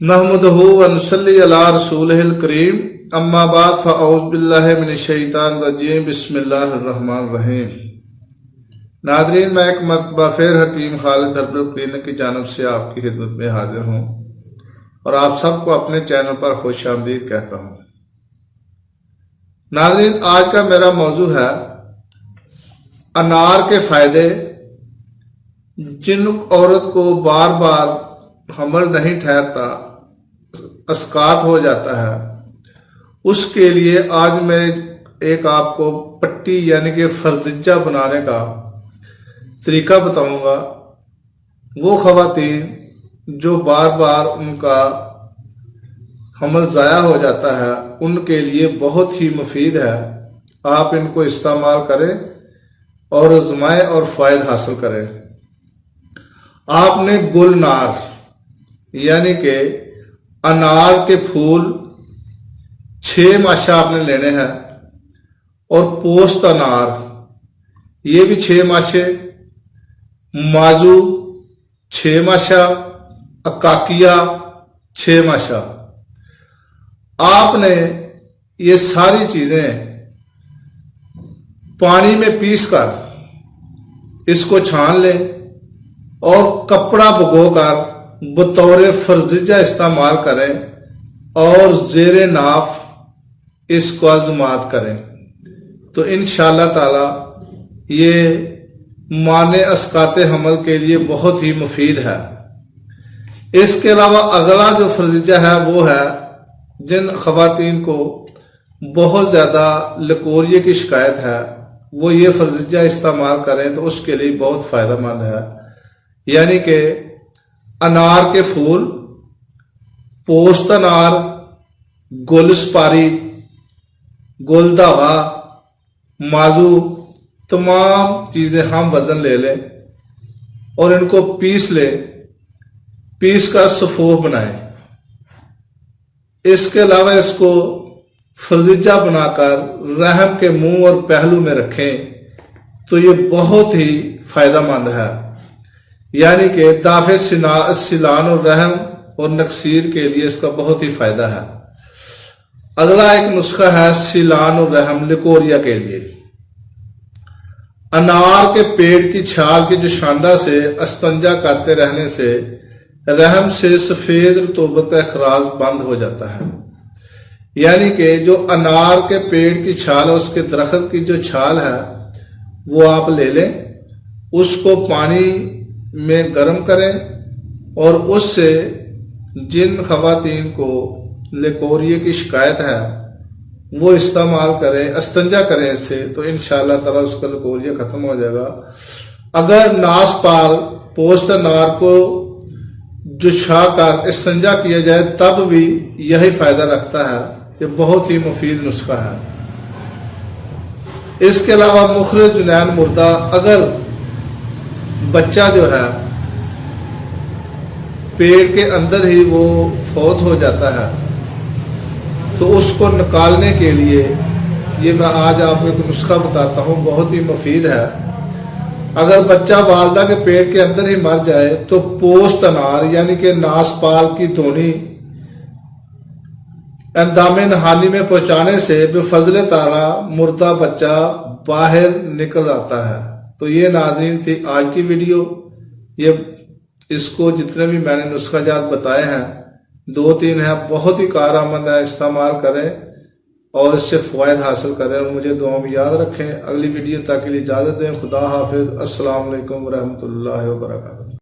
नहमदहु व नसल्ली अला रसूलिहिल करीम अम्मा बाद फ़अऊज़ु बिल्लाहि मिनश शैतानिर रजीम बिस्मिल्लाहिर रहमानिर रहीम। नादरीन, मैं एक मरतबा फिर हकीम खालिद हर्बल क्लिनिक की जानिब से आपकी खिदमत में हाजिर हूँ और आप सबको अपने चैनल पर खुश आमदीद कहता हूँ। नादरीन, आज का मेरा मौजू है अनार के फ़ायदे। जिन औरत को बार बार हमल नहीं ठहरता, अस्कात हो जाता है, उसके लिए आज मैं एक आपको पट्टी यानी कि फर्जिजा बनाने का तरीका बताऊंगा। वो ख़वातीन जो बार बार उनका हमल ज़ाया हो जाता है, उनके लिए बहुत ही मुफीद है। आप इनको इस्तेमाल करें और आज़माएं और फ़ायदा हासिल करें। आपने गुलनार यानी कि अनार के फूल 6 माशा आपने लेने हैं और पोस्त अनार ये भी 6 माशे, माजू 6 माशा, अकाकिया 6 माशा। आपने ये सारी चीजें पानी में पीस कर इसको छान लें और कपड़ा भिगोकर बतौर फर्जिजा इस्तेमाल करें और ज़ेरे नाफ इसको आज़मात करें तो इंशाअल्लाह ताला ये माने अस्काते हमल के लिए बहुत ही मुफीद है। इसके अलावा अगला जो फर्जिजा है वो है जिन ख़वातीन को बहुत ज़्यादा लकोरिये की शिकायत है, वो ये फर्जिजा इस्तेमाल करें तो उसके लिए बहुत फ़ायदेमंद है। यानी कि अनार के फूल, पोस्त अनार, गुलस्पारी, गुलदावा, माजू, तमाम चीज़ें हम वज़न ले लें और इनको पीस लें, पीस कर सफ़ूफ बनाएं। इसके अलावा इसको फर्जिजा बनाकर रहम के मुंह और पहलू में रखें तो ये बहुत ही फ़ायदेमंद है। यानी कि दाफे सिलान और रहम और नक्सीर के लिए इसका बहुत ही फायदा है। अगला एक नुस्खा है सिलान और रहम लिकोरिया के लिए। अनार के पेड़ की छाल की जो शांदा से अस्तंजा करते रहने से रहम से सफेद रतूबत अखराज बंद हो जाता है। यानी कि जो अनार के पेड़ की छाल है, उसके दरख्त की जो छाल है वो आप ले लें, उसको पानी में गर्म करें और उससे जिन ख़वातीन को लिकोरिये की शिकायत है वो इस्तेमाल करें, अस्तंजा करें इससे तो इंशाअल्लाह ताला उसका लिकोरिया ख़त्म हो जाएगा। अगर नासपाल पोस्त अनार को जुछा कर इस्तेंजा किया जाए तब भी यही फ़ायदा रखता है। ये बहुत ही मुफीद नुस्खा है। इसके अलावा मुखरज जुनैन मुर्दा, अगर बच्चा जो है पेट के अंदर ही वो फौत हो जाता है तो उसको निकालने के लिए ये मैं आज आपको एक नुस्खा बताता हूँ, बहुत ही मुफीद है। अगर बच्चा वालदा के पेट के अंदर ही मर जाए तो पोस्त अनार यानी कि नासपाल की धोनी अंदामे नहानी में पहुंचाने से बेफजले ताला मुर्दा बच्चा बाहर निकल आता है। तो ये नाज़रीन थी आज की वीडियो। ये इसको जितने भी मैंने नुस्खा जात बताए हैं 2-3 हैं, बहुत ही कारआमद है। इस्तेमाल करें और इससे फ़वाइद हासिल करें और मुझे दुआ में याद रखें। अगली वीडियो तक के लिए इजाज़त दें। खुदा हाफिज़। अस्सलाम वालेकुम व रहमतुल्लाहि व बरकातहू।